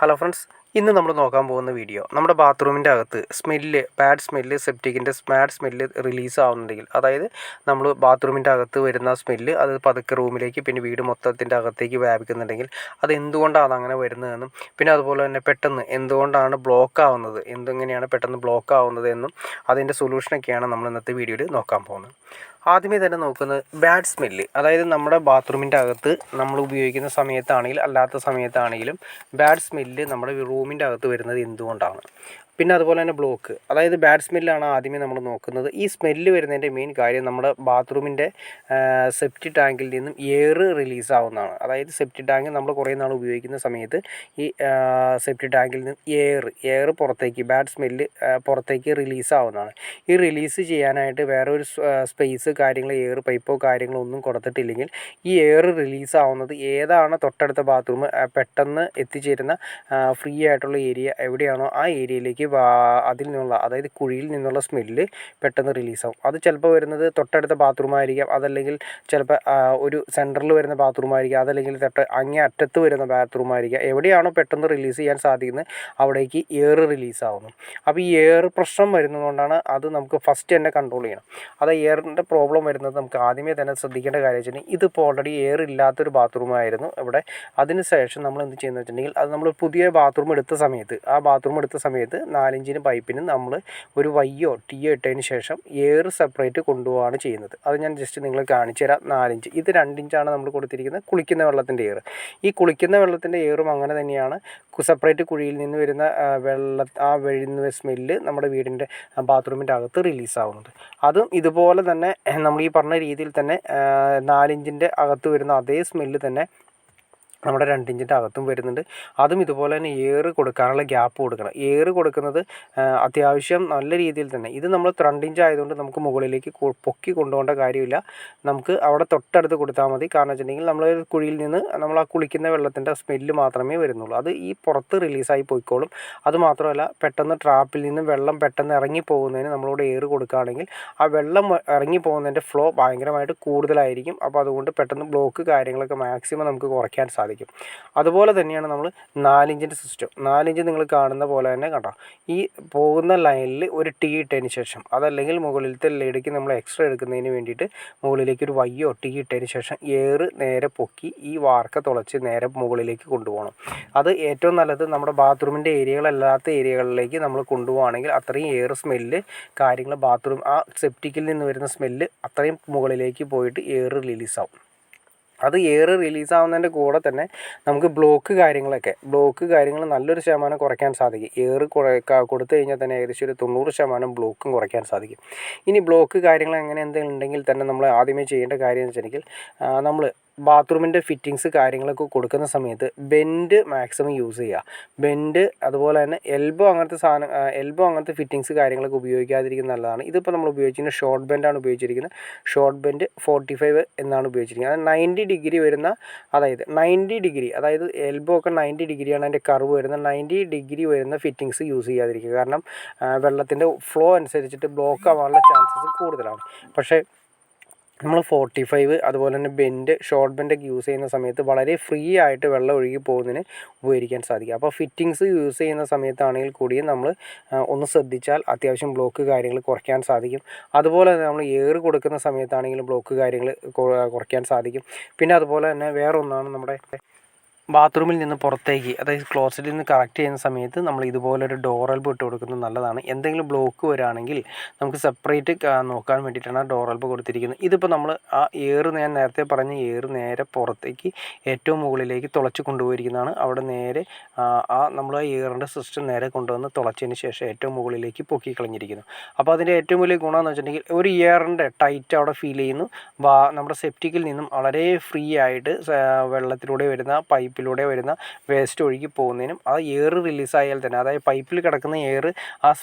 Hello friends, ഇന്ന് നമ്മൾ നോക്കാൻ പോകുന്ന വീഡിയോ നമ്മുടെ ബാത്റൂമിൻ്റെ അകത്ത് ബാഡ് സ്മെല്ല് സെപ്റ്റിക്കിൻ്റെ ബാഡ് സ്മെല്ല് റിലീസ് ആവുന്നുണ്ടെങ്കിൽ, അതായത് നമ്മൾ ബാത്റൂമിൻ്റെ അകത്ത് വരുന്ന സ്മെല്ല് അത് പതുക്കെ റൂമിലേക്ക് പിന്നെ വീട് മൊത്തത്തിൻ്റെ അകത്തേക്ക് വ്യാപിക്കുന്നുണ്ടെങ്കിൽ അത് എന്തുകൊണ്ടാണ് അങ്ങനെ വരുന്നതെന്നും, പിന്നെ അതുപോലെ തന്നെ പെട്ടെന്ന് എന്തുകൊണ്ടാണ് ബ്ലോക്ക് ആവുന്നത്, എന്തെങ്ങനെയാണ് പെട്ടെന്ന് ബ്ലോക്ക് ആവുന്നത് എന്നും അതിൻ്റെ സൊല്യൂഷനൊക്കെയാണ് നമ്മൾ ഇന്നത്തെ വീഡിയോയിൽ നോക്കാൻ പോകുന്നത്. ആദ്യമേ തന്നെ നോക്കുന്നത് ബാഡ് സ്മെല്ല്, അതായത് നമ്മുടെ ബാത്റൂമിൻ്റെ അകത്ത് നമ്മൾ ഉപയോഗിക്കുന്ന സമയത്താണെങ്കിലും അല്ലാത്ത സമയത്താണെങ്കിലും ബാഡ് സ്മെല്ല് നമ്മുടെ റൂമിൻ്റെ അകത്ത് വരുന്നത് എന്തുകൊണ്ടാണ്. പിന്നെ അതുപോലെ തന്നെ ബ്ലോക്ക്, അതായത് ബാഡ് സ്മെല്ലാണ് ആദ്യമേ നമ്മൾ നോക്കുന്നത്. ഈ സ്മെല്ല് വരുന്നതിൻ്റെ മെയിൻ കാര്യം നമ്മുടെ ബാത്റൂമിൻ്റെ സെപ്റ്റി ടാങ്കിൽ നിന്നും എയർ റിലീസ് ആവുന്നതാണ്. അതായത് സെപ്റ്റി ടാങ്ക് നമ്മൾ കുറേ നാൾ ഉപയോഗിക്കുന്ന സമയത്ത് ഈ സെപ്റ്റി ടാങ്കിൽ നിന്ന് എയർ പുറത്തേക്ക്, ബാഡ് സ്മെല്ല് പുറത്തേക്ക് റിലീസ് ആവുന്നതാണ്. ഈ റിലീസ് ചെയ്യാനായിട്ട് വേറെ ഒരു സ്പേസ് കാര്യങ്ങൾ, എയർ പൈപ്പോ കാര്യങ്ങളോ ഒന്നും കൊടുത്തിട്ടില്ലെങ്കിൽ ഈ എയർ റിലീസ് ആവുന്നത് ഏതാണ് തൊട്ടടുത്ത ബാത്റൂം പെട്ടെന്ന് എത്തിച്ചേരുന്ന ഫ്രീ ആയിട്ടുള്ള ഏരിയ എവിടെയാണോ ആ ഏരിയയിലേക്ക് അതിൽ നിന്നുള്ള, അതായത് കുഴിയിൽ നിന്നുള്ള സ്മെല്ല് പെട്ടെന്ന് റിലീസാവും. അത് ചിലപ്പോൾ വരുന്നത് തൊട്ടടുത്ത ബാത്റൂം ആയിരിക്കാം, അതല്ലെങ്കിൽ ചിലപ്പോൾ ഒരു സെൻറ്ററിൽ വരുന്ന ബാത്റൂം ആയിരിക്കാം, അതല്ലെങ്കിൽ അങ്ങേ അറ്റത്ത് വരുന്ന ബാത്റൂം ആയിരിക്കാം. എവിടെയാണോ പെട്ടെന്ന് റിലീസ് ചെയ്യാൻ സാധിക്കുന്നത് അവിടേക്ക് എയർ റിലീസാവുന്നു. അപ്പോൾ ഈ എയർ പ്രശ്നം വരുന്നതുകൊണ്ടാണ് അത് നമുക്ക് ഫസ്റ്റ് തന്നെ കൺട്രോൾ ചെയ്യണം. അത് എയറിൻ്റെ പ്രോബ്ലം വരുന്നത് നമുക്ക് ആദ്യമേ തന്നെ ശ്രദ്ധിക്കേണ്ട കാര്യം വെച്ചിട്ടുണ്ടെങ്കിൽ, ഇതിപ്പോൾ ഓൾറെഡി എയർ ഇല്ലാത്തൊരു ബാത്റൂം ആയിരുന്നു ഇവിടെ. അതിന് ശേഷം നമ്മൾ എന്ത് ചെയ്യുന്നത് വെച്ചിട്ടുണ്ടെങ്കിൽ, അത് നമ്മൾ പുതിയ ബാത്റൂം എടുത്ത സമയത്ത്, ആ ബാത്റൂം എടുത്ത സമയത്ത് 4 ഇഞ്ചിന് പൈപ്പിന് നമ്മൾ ഒരു വയ്യോ ടീയോ ഇട്ടതിന് ശേഷം എയർ സെപ്പറേറ്റ് കൊണ്ടുപോവാണ് ചെയ്യുന്നത്. അത് ഞാൻ ജസ്റ്റ് നിങ്ങളെ കാണിച്ചു തരാം. 4 ഇഞ്ച്, ഇത് 2 ഇഞ്ചാണ് നമ്മൾ കൊടുത്തിരിക്കുന്നത് കുളിക്കുന്ന വെള്ളത്തിൻ്റെ എയർ. ഈ കുളിക്കുന്ന വെള്ളത്തിൻ്റെ എയറും അങ്ങനെ തന്നെയാണ്. സെപ്പറേറ്റ് കുഴിയിൽ നിന്ന് വരുന്ന വരുന്ന സ്മെല്ല് നമ്മുടെ വീടിൻ്റെ ബാത്റൂമിൻ്റെ അകത്ത് റിലീസാവുന്നത്. അതും ഇതുപോലെ തന്നെ നമ്മൾ ഈ പറഞ്ഞ രീതിയിൽ തന്നെ 4 ഇഞ്ചിൻ്റെ അകത്ത് വരുന്ന അതേ സ്മെല്ല് തന്നെ നമ്മുടെ 2 ഇഞ്ചിൻ്റെ അകത്തും വരുന്നുണ്ട്. അതും ഇതുപോലെ തന്നെ എയർ കൊടുക്കാനുള്ള ഗ്യാപ്പ് കൊടുക്കണം. എയർ കൊടുക്കുന്നത് അത്യാവശ്യം നല്ല രീതിയിൽ തന്നെ. ഇത് നമ്മൾ 2 ഇഞ്ച് ആയതുകൊണ്ട് നമുക്ക് മുകളിലേക്ക് പൊക്കി കൊണ്ടുപോകേണ്ട കാര്യമില്ല. നമുക്ക് അവിടെ തൊട്ടടുത്ത് കൊടുത്താൽ മതി. കാരണം വെച്ചിട്ടുണ്ടെങ്കിൽ നമ്മൾ കുഴിയിൽ നിന്ന് നമ്മൾ ആ കുളിക്കുന്ന വെള്ളത്തിൻ്റെ സ്മെല്ല് മാത്രമേ വരുന്നുള്ളൂ. അത് ഈ പുറത്ത് റിലീസായി പോയിക്കോളും. അതുമാത്രമല്ല, പെട്ടെന്ന് ട്രാപ്പിൽ നിന്ന് വെള്ളം പെട്ടെന്ന് ഇറങ്ങി പോകുന്നതിന് നമ്മളോട് എയർ കൊടുക്കുകയാണെങ്കിൽ ആ വെള്ളം ഇറങ്ങി പോകുന്നതിൻ്റെ ഫ്ലോ ഭയങ്കരമായിട്ട് കൂടുതലായിരിക്കും. അപ്പോൾ അതുകൊണ്ട് പെട്ടെന്ന് ബ്ലോക്ക് കാര്യങ്ങളൊക്കെ മാക്സിമം നമുക്ക് കുറയ്ക്കാൻ സാധിക്കും. അതുപോലെ തന്നെയാണ് നമ്മൾ 4 ഇഞ്ചിൻ്റെ സിസ്റ്റം. 4 ഇഞ്ച് നിങ്ങൾ കാണുന്ന പോലെ തന്നെ കണ്ടോ, ഈ പോകുന്ന ലൈനിൽ ഒരു ടീ ഇട്ടതിന് ശേഷം, അതല്ലെങ്കിൽ മുകളിലത്തെ ലേഡിക്ക് നമ്മൾ എക്സ്ട്രാ എടുക്കുന്നതിന് വേണ്ടിയിട്ട് മുകളിലേക്ക് ഒരു വയ്യോ ടീ ഇട്ടതിന് ശേഷം എയർ നേരെ പൊക്കി ഈ വാർക്ക തുളച്ച് നേരെ മുകളിലേക്ക് കൊണ്ടുപോകണം. അത് ഏറ്റവും നല്ലത് നമ്മുടെ ബാത്റൂമിൻ്റെ ഏരിയകളല്ലാത്ത ഏരിയകളിലേക്ക് നമ്മൾ കൊണ്ടുപോകുകയാണെങ്കിൽ അത്രയും എയർ സ്മെല്ല് കാര്യങ്ങൾ ബാത്റൂം ആ സെപ്റ്റിക്കിൽ നിന്ന് വരുന്ന സ്മെല്ല് അത്രയും മുകളിലേക്ക് പോയിട്ട് എയർ റിലീസാവും. അത് എയർ റിലീസാവുന്നതിൻ്റെ കൂടെ തന്നെ നമുക്ക് ബ്ലോക്ക് കാര്യങ്ങൾ നല്ലൊരു ശതമാനം കുറയ്ക്കാൻ സാധിക്കും. എയർ കൊടുത്തു കഴിഞ്ഞാൽ തന്നെ ഏകദേശം ഒരു 90% ബ്ലോക്കും കുറയ്ക്കാൻ സാധിക്കും. ഇനി ബ്ലോക്ക് കാര്യങ്ങൾ എങ്ങനെ എന്തെങ്കിലും ഉണ്ടെങ്കിൽ തന്നെ നമ്മൾ ആദ്യമേ ചെയ്യേണ്ട കാര്യം എന്ന് വെച്ചിട്ടുണ്ടെങ്കിൽ, നമ്മൾ ബാത്റൂമിൻ്റെ ഫിറ്റിങ്സ് കാര്യങ്ങളൊക്കെ കൊടുക്കുന്ന സമയത്ത് ബെൻഡ് മാക്സിമം യൂസ് ചെയ്യുക. ബെൻഡ് അതുപോലെ തന്നെ എൽബോ അങ്ങനത്തെ ഫിറ്റിങ്സ് കാര്യങ്ങളൊക്കെ ഉപയോഗിക്കാതിരിക്കുന്നത് നല്ലതാണ്. ഇതിപ്പോൾ നമ്മൾ ഉപയോഗിച്ചിരിക്കുന്നത് ഷോർട്ട് ബെൻഡാണ് ഉപയോഗിച്ചിരിക്കുന്നത്. ഷോർട്ട് ബെൻഡ് 45 എന്നാണ് ഉപയോഗിച്ചിരിക്കുന്നത്. അത് 90 ഡിഗ്രി വരുന്ന, അതായത് 90 ഡിഗ്രി, അതായത് എൽബോ ഒക്കെ 90 ഡിഗ്രിയാണ് അതിൻ്റെ കർവ് വരുന്നത്. 90 ഡിഗ്രി വരുന്ന ഫിറ്റിങ്സ് യൂസ് ചെയ്യാതിരിക്കുക. കാരണം വെള്ളത്തിൻ്റെ ഫ്ലോ അനുസരിച്ചിട്ട് ബ്ലോക്ക് ആവാനുള്ള ചാൻസസ് കൂടുതലാണ്. പക്ഷേ നമ്മൾ 45 അതുപോലെ തന്നെ ഷോർട്ട് ബെൻഡൊക്കെ യൂസ് ചെയ്യുന്ന സമയത്ത് വളരെ ഫ്രീ ആയിട്ട് വെള്ളം ഒഴുകി പോകുന്നതിന് ഉപയോഗിക്കാൻ സാധിക്കും. അപ്പോൾ ഫിറ്റിങ്സ് യൂസ് ചെയ്യുന്ന സമയത്താണെങ്കിൽ കൂടിയും നമ്മൾ ഒന്ന് ശ്രദ്ധിച്ചാൽ അത്യാവശ്യം ബ്ലോക്ക് കാര്യങ്ങൾ കുറയ്ക്കാൻ സാധിക്കും. അതുപോലെ തന്നെ നമ്മൾ എയർ കൊടുക്കുന്ന സമയത്താണെങ്കിലും ബ്ലോക്ക് കാര്യങ്ങൾ കുറയ്ക്കാൻ സാധിക്കും. പിന്നെ അതുപോലെ തന്നെ വേറൊന്നാണ്, നമ്മുടെ ബാത്റൂമിൽ നിന്ന് പുറത്തേക്ക്, അതായത് ക്ലോസറ്റിൽ നിന്ന് കറക്റ്റ് ചെയ്യുന്ന സമയത്ത് നമ്മൾ ഇതുപോലൊരു ഡോർ എൽബോ ഇട്ട് കൊടുക്കുന്നത് നല്ലതാണ്. എന്തെങ്കിലും ബ്ലോക്ക് വരികയാണെങ്കിൽ നമുക്ക് സെപ്പറേറ്റ് നോക്കാൻ വേണ്ടിയിട്ടാണ് ഡോർ എൽബോ കൊടുത്തിരിക്കുന്നത്. ഇതിപ്പോൾ നമ്മൾ ആ എയർ, ഞാൻ നേരത്തെ പറഞ്ഞ എയർ നേരെ പുറത്തേക്ക് ഏറ്റവും മുകളിലേക്ക് തുളച്ച് കൊണ്ടുപോയിരിക്കുന്നതാണ്. അവിടെ നേരെ നമ്മൾ ആ എയറിൻ്റെ സിസ്റ്റം നേരെ കൊണ്ടുവന്ന് തുളച്ചതിന് ശേഷം ഏറ്റവും മുകളിലേക്ക് പൊക്കി കളഞ്ഞിരിക്കുന്നു. അപ്പോൾ അതിൻ്റെ ഏറ്റവും വലിയ ഗുണമെന്ന് വെച്ചിട്ടുണ്ടെങ്കിൽ ഒരു എയറിൻ്റെ ടൈറ്റ് അവിടെ ഫീൽ ചെയ്യുന്നു. നമ്മുടെ സെപ്റ്റിക്കിൽ നിന്നും വളരെ ഫ്രീ ആയിട്ട് വെള്ളത്തിലൂടെ വരുന്ന പൈപ്പിലൂടെ വരുന്ന വേസ്റ്റ് ഒഴുകി പോകുന്നതിനും ആ എയർ റിലീസായാൽ തന്നെ, അതായത് പൈപ്പിൽ കിടക്കുന്ന എയർ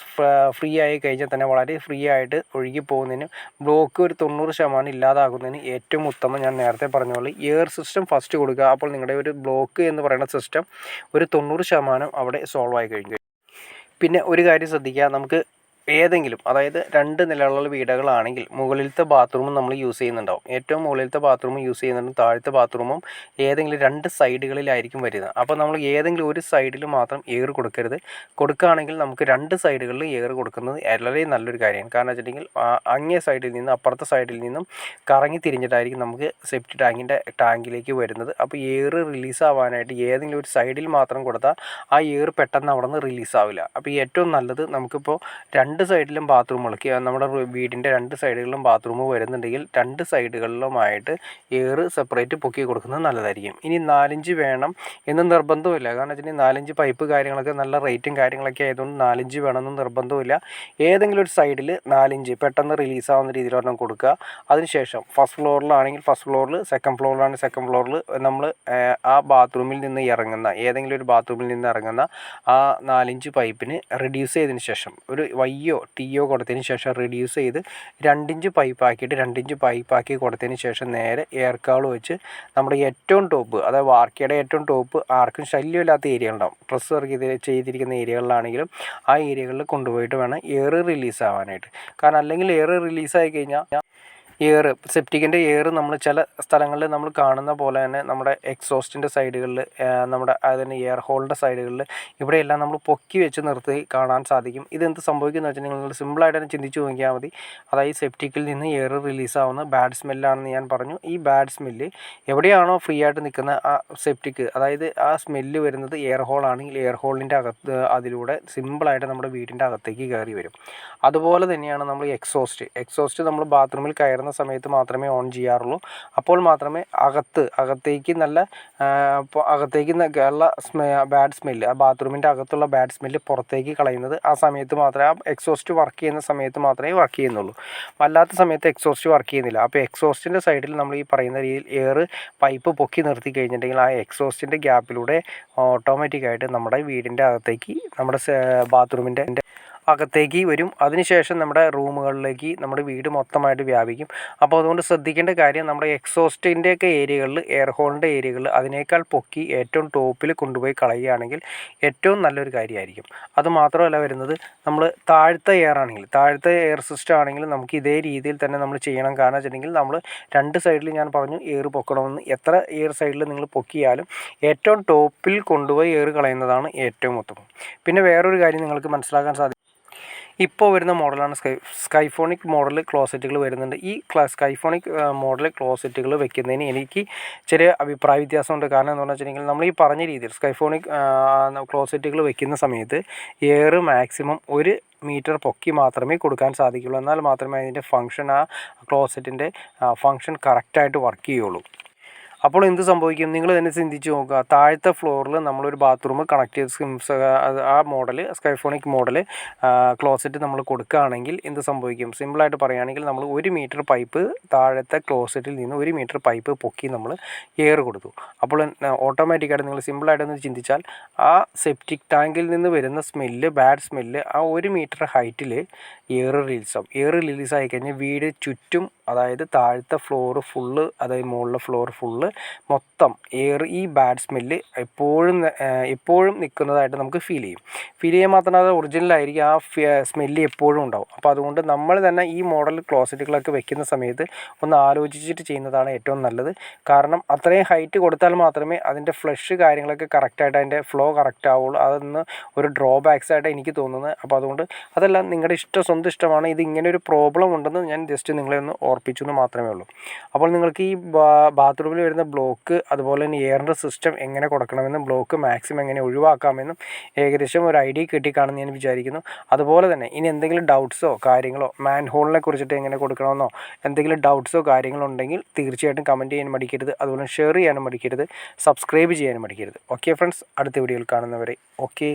ഫ്രീ ആയി കഴിഞ്ഞാൽ തന്നെ വളരെ ഫ്രീ ആയിട്ട് ഒഴുകി പോകുന്നതിനും ബ്ലോക്ക് ഒരു 90% ഇല്ലാതാകുന്നതിന് ഏറ്റവും ഉത്തമം ഞാൻ നേരത്തെ പറഞ്ഞ പോലെ എയർ സിസ്റ്റം ഫസ്റ്റ് കൊടുക്കുക. അപ്പോൾ നിങ്ങളുടെ ഒരു ബ്ലോക്ക് എന്ന് പറയുന്ന സിസ്റ്റം ഒരു 90% അവിടെ സോൾവ് ആയി കഴിഞ്ഞു. പിന്നെ ഒരു കാര്യം ശ്രദ്ധിക്കുക, നമുക്ക് ഏതെങ്കിലും അതായത് 2 നിലകളുള്ള വീടുകളാണെങ്കിൽ മുകളിലത്തെ ബാത്റൂമും നമ്മൾ യൂസ് ചെയ്യുന്നുണ്ടാവും. ഏറ്റവും മുകളിലത്തെ ബാത്റൂം യൂസ് ചെയ്യുന്നുണ്ട്, താഴത്തെ ബാത്റൂമും ഏതെങ്കിലും 2 സൈഡുകളിലായിരിക്കും വരുന്നത്. അപ്പോൾ നമ്മൾ ഏതെങ്കിലും ഒരു സൈഡിൽ മാത്രം എയർ കൊടുക്കരുത്. കൊടുക്കുകയാണെങ്കിൽ നമുക്ക് 2 സൈഡുകളിലും എയർ കൊടുക്കുന്നത് വളരെ നല്ലൊരു കാര്യമാണ്. കാരണം വെച്ചിട്ടുണ്ടെങ്കിൽ അങ്ങേ സൈഡിൽ നിന്ന് അപ്പുറത്തെ സൈഡിൽ നിന്നും കറങ്ങി തിരിഞ്ഞിട്ടായിരിക്കും നമുക്ക് സെപ്റ്റി ടാങ്കിലേക്ക് വരുന്നത്. അപ്പോൾ എയർ റിലീസ് ആവാനായിട്ട് ഏതെങ്കിലും ഒരു സൈഡിൽ മാത്രം കൊടുത്താൽ ആ എയർ പെട്ടെന്ന് അവിടെ നിന്ന് റിലീസ് ആവില്ല. അപ്പോൾ ഏറ്റവും നല്ലത് നമുക്കിപ്പോൾ 2 സൈഡിലും ബാത്റൂമുകൾക്ക് നമ്മുടെ വീടിൻ്റെ 2 സൈഡുകളിലും ബാത്റൂം വരുന്നുണ്ടെങ്കിൽ 2 സൈഡുകളിലുമായിട്ട് എയർ സെപ്പറേറ്റ് പൊക്കി കൊടുക്കുന്നത് നല്ലതായിരിക്കും. ഇനി 4 വേണം എന്ന് നിർബന്ധമില്ല. കാരണം വെച്ചിട്ടുണ്ടെങ്കിൽ 4 പൈപ്പ് കാര്യങ്ങളൊക്കെ നല്ല റേറ്റും കാര്യങ്ങളൊക്കെ ആയതുകൊണ്ട് 4 വേണമെന്ന് നിർബന്ധമില്ല. ഏതെങ്കിലും ഒരു സൈഡിൽ 4 പെട്ടെന്ന് റിലീസാവുന്ന രീതിയിൽ ഒരെണ്ണം കൊടുക്കുക. അതിനുശേഷം ഫസ്റ്റ് ഫ്ലോറിലാണെങ്കിൽ ഫസ്റ്റ് ഫ്ലോറിൽ, സെക്കൻഡ് ഫ്ലോറിലാണെങ്കിൽ സെക്കൻഡ് ഫ്ലോറിൽ നമ്മൾ ആ ബാത്റൂമിൽ നിന്ന് ഇറങ്ങുന്ന ഏതെങ്കിലും ഒരു ബാത്റൂമിൽ നിന്ന് ഇറങ്ങുന്ന ആ 4 പൈപ്പിന് റെഡ്യൂസ് ചെയ്തതിന് ശേഷം ഒരു വൈയോ ടീയോ കൊടുത്തതിന് ശേഷം റെഡ്യൂസ് ചെയ്ത് 2 പൈപ്പാക്കിയിട്ട് 2 പൈപ്പാക്കി കൊടുത്തതിന് ശേഷം നേരെ എയർ കാൾ വെച്ച് നമ്മുടെ ഏറ്റവും ടോപ്പ്, അതായത് വാർക്കയുടെ ഏറ്റവും ടോപ്പ് ആർക്കും ശല്യമില്ലാത്ത ഏരിയ ഉണ്ടാവും. ഡ്രസ്സ് വർക്ക് ചെയ്തിരിക്കുന്ന ഏരിയകളിലാണെങ്കിലും ആ ഏരിയകളിൽ കൊണ്ടുപോയിട്ട് വേണം എയർ റിലീസ് ആവാനായിട്ട്. കാരണം അല്ലെങ്കിൽ എയർ റിലീസായി കഴിഞ്ഞാൽ എയർ സെപ്റ്റിക്കിൻ്റെ എയർ നമ്മൾ ചില സ്ഥലങ്ങളിൽ നമ്മൾ കാണുന്ന പോലെ തന്നെ നമ്മുടെ എക്സോസ്റ്റിൻ്റെ സൈഡുകളിൽ, നമ്മുടെ അതിന് എയർ ഹോളിൻ്റെ സൈഡുകളിൽ ഇവിടെയെല്ലാം നമ്മൾ പൊക്കി വെച്ച് നിർത്തി കാണാൻ സാധിക്കും. ഇതെന്ത് സംഭവിക്കുന്നത് വെച്ചിട്ടുണ്ടെങ്കിൽ നിങ്ങൾ സിമ്പിളായിട്ട് തന്നെ ചിന്തിച്ച് നോക്കിയാൽ മതി. അതായത് സെപ്റ്റിക്കിൽ നിന്ന് എയർ റിലീസാവുന്ന ബാഡ് സ്മെല്ലാണെന്ന് ഞാൻ പറഞ്ഞു. ഈ ബാഡ് സ്മെല്ല് എവിടെയാണോ ഫ്രീ ആയിട്ട് നിൽക്കുന്ന ആ സെപ്റ്റിക്ക്, അതായത് ആ സ്മെല്ല് വരുന്നത് എയർ ഹോളാണെങ്കിൽ എയർ ഹോളിൻ്റെ അതിലൂടെ സിമ്പിളായിട്ട് നമ്മുടെ വീടിൻ്റെ അകത്തേക്ക് കയറി വരും. അതുപോലെ തന്നെയാണ് നമ്മൾ എക്സോസ്റ്റ് നമ്മൾ ബാത്റൂമിൽ കയറുന്ന സമയത്ത് മാത്രമേ ഓൺ ചെയ്യാറുള്ളൂ. അപ്പോൾ മാത്രമേ അകത്തേക്ക് നല്ല അകത്തേക്ക് ഉള്ള ബാഡ് സ്മെല്ല്, ആ ബാത്റൂമിൻ്റെ അകത്തുള്ള ബാഡ് സ്മെല്ല് പുറത്തേക്ക് കളയുന്നത് ആ സമയത്ത് മാത്രമേ, ആ എക്സോസ്റ്റ് വർക്ക് ചെയ്യുന്ന സമയത്ത് മാത്രമേ വർക്ക് ചെയ്യുന്നുള്ളൂ. അല്ലാത്ത സമയത്ത് എക്സോസ്റ്റ് വർക്ക് ചെയ്യുന്നില്ല. അപ്പോൾ എക്സോസ്റ്റിൻ്റെ സൈഡിൽ നമ്മൾ ഈ പറയുന്ന രീതിയിൽ എയർ പൈപ്പ് പൊക്കി നിർത്തി കഴിഞ്ഞിട്ടുണ്ടെങ്കിൽ ആ എക്സോസ്റ്റിൻ്റെ ഗ്യാപ്പിലൂടെ ഓട്ടോമാറ്റിക്കായിട്ട് നമ്മുടെ വീടിൻ്റെ അകത്തേക്ക്, നമ്മുടെ ബാത്റൂമിൻ്റെ അകത്തേക്ക് വരും. അതിനുശേഷം നമ്മുടെ റൂമുകളിലേക്ക് നമ്മുടെ വീട് മൊത്തമായിട്ട് വ്യാപിക്കും. അപ്പോൾ അതുകൊണ്ട് ശ്രദ്ധിക്കേണ്ട കാര്യം, നമ്മുടെ എക്സോസ്റ്റിൻ്റെയൊക്കെ ഏരിയകളിൽ, എയർ ഹോളിൻ്റെ ഏരിയകളിൽ അതിനേക്കാൾ പൊക്കി ഏറ്റവും ടോപ്പിൽ കൊണ്ടുപോയി കളയുകയാണെങ്കിൽ ഏറ്റവും നല്ലൊരു കാര്യമായിരിക്കും. അതുമാത്രമല്ല വരുന്നത്, നമ്മൾ താഴത്തെ എയർ സിസ്റ്റം ആണെങ്കിൽ നമുക്ക് ഇതേ രീതിയിൽ തന്നെ നമ്മൾ ചെയ്യണം. കാരണം വെച്ചിട്ടുണ്ടെങ്കിൽ നമ്മൾ 2 സൈഡിൽ ഞാൻ പറഞ്ഞു എയർ പൊക്കണമെന്ന്. എത്ര എയർ സൈഡിൽ നിങ്ങൾ പൊക്കിയാലും ഏറ്റവും ടോപ്പിൽ കൊണ്ടുപോയി എയർ കളയുന്നതാണ് ഏറ്റവും ഉത്തമം. പിന്നെ വേറൊരു കാര്യം നിങ്ങൾക്ക് മനസ്സിലാക്കാൻ സാധിക്കും. ഇപ്പോൾ വരുന്ന മോഡലാണ് സ്കൈഫോണിക് മോഡൽ ക്ലോസറ്റുകൾ വരുന്നുണ്ട്. ഈ സ്കൈഫോണിക് മോഡൽ ക്ലോസറ്റുകൾ വെക്കുന്നതിന് എനിക്ക് ചെറിയ അഭിപ്രായ വ്യത്യാസമുണ്ട്. കാരണം എന്താണെന്ന് വെച്ചിട്ടുണ്ടെങ്കിൽ നമ്മൾ ഈ പറഞ്ഞ രീതിയിൽ സ്കൈഫോണിക് ക്ലോസറ്റുകൾ വെക്കുന്ന സമയത്ത് എയർ മാക്സിമം 1 മീറ്റർ പൊക്കി മാത്രമേ കൊടുക്കാൻ സാധിക്കുള്ളൂ. എന്നാൽ മാത്രമേ അതിൻ്റെ ഫംഗ്ഷൻ, ആ ക്ലോസറ്റിൻ്റെ ഫംഗ്ഷൻ കറക്റ്റായിട്ട് വർക്ക് ചെയ്യുള്ളൂ. അപ്പോൾ എന്ത് സംഭവിക്കും, നിങ്ങൾ തന്നെ ചിന്തിച്ച് നോക്കുക. താഴത്തെ ഫ്ലോറിൽ നമ്മളൊരു ബാത്റൂം കണക്ട് ചെയ്ത് ആ മോഡൽ സ്കൈഫോണിക് മോഡൽ ക്ലോസറ്റ് നമ്മൾ കൊടുക്കുകയാണെങ്കിൽ എന്ത് സംഭവിക്കും, സിമ്പിളായിട്ട് പറയുകയാണെങ്കിൽ നമ്മൾ 1 മീറ്റർ പൈപ്പ് താഴത്തെ ക്ലോസറ്റിൽ നിന്ന് 1 മീറ്റർ പൈപ്പ് പൊക്കി നമ്മൾ എയർ കൊടുത്തു. അപ്പോൾ ഓട്ടോമാറ്റിക്കായിട്ട് നിങ്ങൾ സിമ്പിളായിട്ടൊന്ന് ചിന്തിച്ചാൽ ആ സെപ്റ്റിക് ടാങ്കിൽ നിന്ന് വരുന്ന സ്മെല്ല്, ബാഡ് സ്മെല്ല് ആ 1 മീറ്റർ ഹൈറ്റിൽ എയർ റിലീസാവും. എയർ റിലീസായി കഴിഞ്ഞാൽ വീട് ചുറ്റും, അതായത് താഴത്തെ ഫ്ലോർ ഫുള്ള്, അതായത് മുകളിലെ ഫ്ലോർ ഫുള്ള് മൊത്തം എയർ, ഈ ബാഡ് സ്മെല്ല് എപ്പോഴും നിൽക്കുന്നതായിട്ട് നമുക്ക് ഫീൽ ചെയ്യാൻ മാത്രമല്ല അത് ഒറിജിനലായിരിക്കും. ആ സ്മെല്ല് എപ്പോഴും ഉണ്ടാവും. അപ്പോൾ അതുകൊണ്ട് നമ്മൾ തന്നെ ഈ മോഡൽ ക്ലോസറ്റുകളൊക്കെ വെക്കുന്ന സമയത്ത് ഒന്ന് ആലോചിച്ചിട്ട് ചെയ്യുന്നതാണ് ഏറ്റവും നല്ലത്. കാരണം അത്രയും ഹൈറ്റ് കൊടുത്താൽ മാത്രമേ അതിൻ്റെ ഫ്ലഷ് കാര്യങ്ങളൊക്കെ കറക്റ്റായിട്ട്, അതിൻ്റെ ഫ്ലോ കറക്റ്റ് ആവുള്ളൂ. അതൊന്ന് ഒരു ഡ്രോബാക്സ് ആയിട്ട് എനിക്ക് തോന്നുന്നത്. അപ്പോൾ അതുകൊണ്ട് അതെല്ലാം നിങ്ങളുടെ സ്വന്തം ഇഷ്ടമാണ്. ഇത് ഇങ്ങനെ ഒരു പ്രോബ്ലം ഉണ്ടെന്ന് ഞാൻ ജസ്റ്റ് നിങ്ങളെ ഒന്ന് ഓർപ്പിച്ചു എന്ന് മാത്രമേ ഉള്ളൂ. അപ്പോൾ നിങ്ങൾക്ക് ഈ ബാത്റൂമിൽ വരുന്ന ബ്ലോക്ക്, അതുപോലെ തന്നെ എയറിൻ്റെ സിസ്റ്റം എങ്ങനെ കൊടുക്കണമെന്നും ബ്ലോക്ക് മാക്സിമം എങ്ങനെ ഒഴിവാക്കാമെന്നും ഏകദേശം ഒരു ഐഡിയ കിട്ടിക്കാണെന്ന് ഞാൻ വിചാരിക്കുന്നു. അതുപോലെ തന്നെ ഇനി എന്തെങ്കിലും ഡൗട്ട്സോ കാര്യങ്ങളോ, മാൻ ഹോളിനെ കുറിച്ചിട്ട് എങ്ങനെ കൊടുക്കണമെന്നോ എന്തെങ്കിലും ഡൗട്ട്സോ കാര്യങ്ങളോ ഉണ്ടെങ്കിൽ തീർച്ചയായിട്ടും കമൻറ്റ് ചെയ്യാൻ മടിക്കരുത്. അതുപോലെ ഷെയർ ചെയ്യാനും മടിക്കരുത്, സബ്സ്ക്രൈബ് ചെയ്യാനും മടിക്കരുത്. ഓക്കെ ഫ്രണ്ട്സ്, അടുത്ത വീഡിയോയിൽ കാണുന്നവരെ ഓക്കെ.